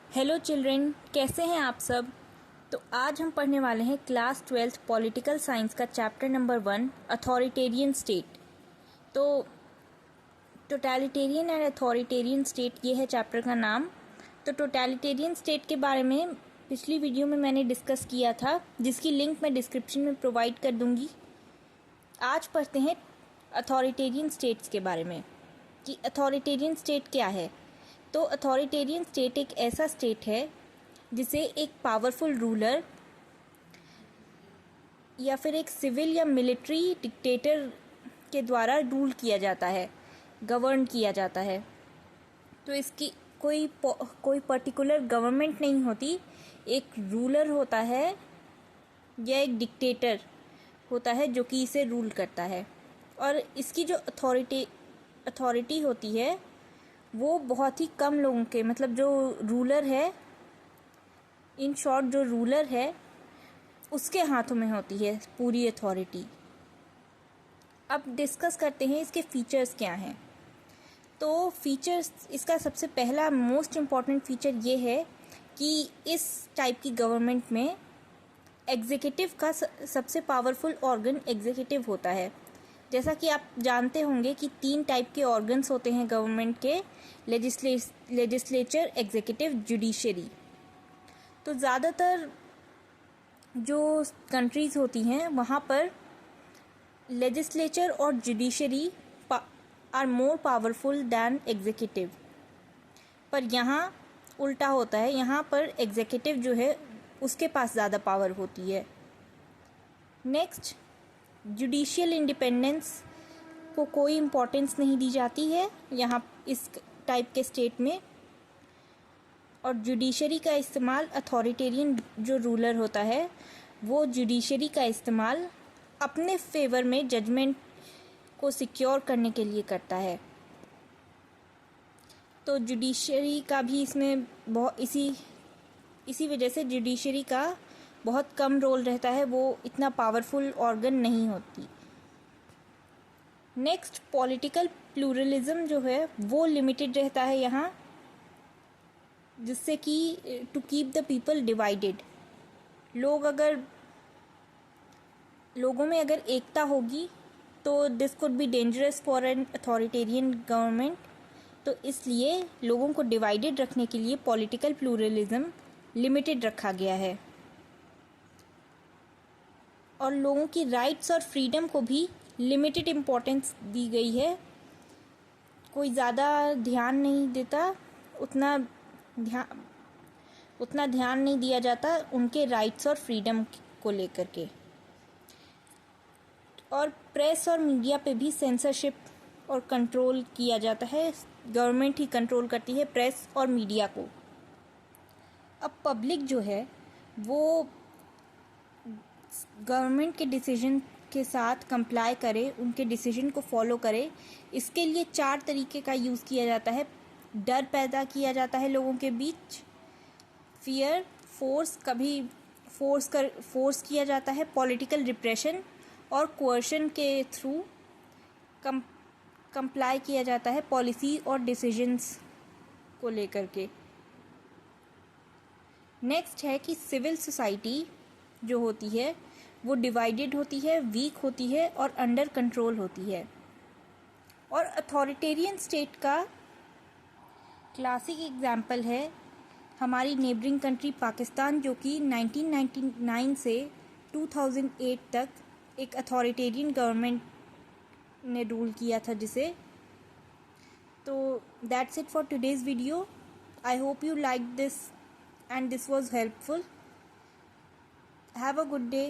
Hello children, कैसे हैं आप सब। तो आज हम पढ़ने वाले हैं क्लास 12th पॉलिटिकल साइंस का चैप्टर नंबर 1 अथॉरिटेरियन स्टेट। तो टोटलिटेरियन एंड अथॉरिटेरियन स्टेट ये है चैप्टर का नाम। तो टोटलिटेरियन स्टेट के बारे में पिछली वीडियो में मैंने डिस्कस किया था, जिसकी लिंक मैं डिस्क्रिप्शन में प्रोवाइड कर दूंगी। आज पढ़ते हैं अथॉरिटेरियन स्टेट्स के बारे में कि अथॉरिटेरियन स्टेट क्या है। तो अथॉरिटेरियन स्टेट एक ऐसा स्टेट है जिसे एक पावरफुल रूलर या फिर एक सिविल या मिलिट्री डिक्टेटर के द्वारा रूल किया जाता है, गवर्न किया जाता है। तो इसकी कोई पर्टिकुलर गवर्नमेंट नहीं होती, एक रूलर होता है या एक डिक्टेटर होता है जो कि इसे रूल करता है। और इसकी जो अथॉरिटी होती है वो बहुत ही कम लोगों के, मतलब जो रूलर है, इन शॉर्ट जो रूलर है उसके हाथों में होती है पूरी अथॉरिटी। अब डिस्कस करते हैं इसके फीचर्स क्या हैं। तो फीचर्स, इसका सबसे पहला मोस्ट इम्पॉर्टेंट फीचर ये है कि इस टाइप की गवर्नमेंट में एग्जीक्यूटिव का सबसे पावरफुल ऑर्गन एग्जीक्यूटिव होता है। जैसा कि आप जानते होंगे कि 3 टाइप के ऑर्गन्स होते हैं गवर्नमेंट के, लेजिस्लेचर, एग्जीक्यूटिव, जुडिशरी। तो ज़्यादातर जो कंट्रीज़ होती हैं वहाँ पर लेजिस्लेचर और judiciary are more powerful than executive. पर यहाँ उल्टा होता है, यहाँ पर एग्जीक्यूटिव जो है उसके पास ज़्यादा पावर होती है। नेक्स्ट, जुडिशियल इंडिपेंडेंस को कोई इम्पोर्टेंस नहीं दी जाती है यहाँ इस टाइप के स्टेट में। और जुडिशरी का इस्तेमाल, अथॉरिटेरियन जो रूलर होता है वो जुडिशरी का इस्तेमाल अपने फेवर में जजमेंट को सिक्योर करने के लिए करता है। तो जुडिशरी का भी इसमें बहुत इसी वजह से जुडिशरी का बहुत कम रोल रहता है, वो इतना पावरफुल ऑर्गन नहीं होती। नेक्स्ट, पॉलिटिकल प्लूरलिज्म जो है वो लिमिटेड रहता है यहाँ, जिससे कि to keep the people divided. लोगों में अगर एकता होगी तो this could be dangerous for an authoritarian government. तो इसलिए लोगों को डिवाइडेड रखने के लिए पॉलिटिकल प्लूरलिज्म लिमिटेड रखा गया है। और लोगों की राइट्स और फ्रीडम को भी लिमिटेड इम्पोर्टेंस दी गई है। कोई ज़्यादा ध्यान नहीं देता, उतना ध्यान नहीं दिया जाता उनके राइट्स और फ्रीडम को लेकर के। और प्रेस और मीडिया पे भी सेंसरशिप और कंट्रोल किया जाता है, गवर्नमेंट ही कंट्रोल करती है प्रेस और मीडिया को। अब पब्लिक जो है वो गवर्नमेंट के डिसीजन के साथ कंप्लाई करे, उनके डिसीजन को फॉलो करे। इसके लिए 4 तरीके का यूज़ किया जाता है। डर पैदा किया जाता है लोगों के बीच, फियर, फोर्स किया जाता है, पॉलिटिकल रिप्रेशन और कोअर्शन के थ्रू कंप्लाई किया जाता है पॉलिसी और डिसीजंस को लेकर के। नेक्स्ट है कि सिविल सोसाइटी जो होती है वो डिवाइडेड होती है, वीक होती है और अंडर कंट्रोल होती है। और अथॉरिटेरियन स्टेट का क्लासिक एग्जाम्पल है हमारी नेबरिंग कंट्री पाकिस्तान, जो कि 1999 से 2008 तक एक अथॉरिटेरियन गवर्नमेंट ने रूल किया था जिसे। तो that's it for today's video. I hope you like this and this was helpful. Have a good day.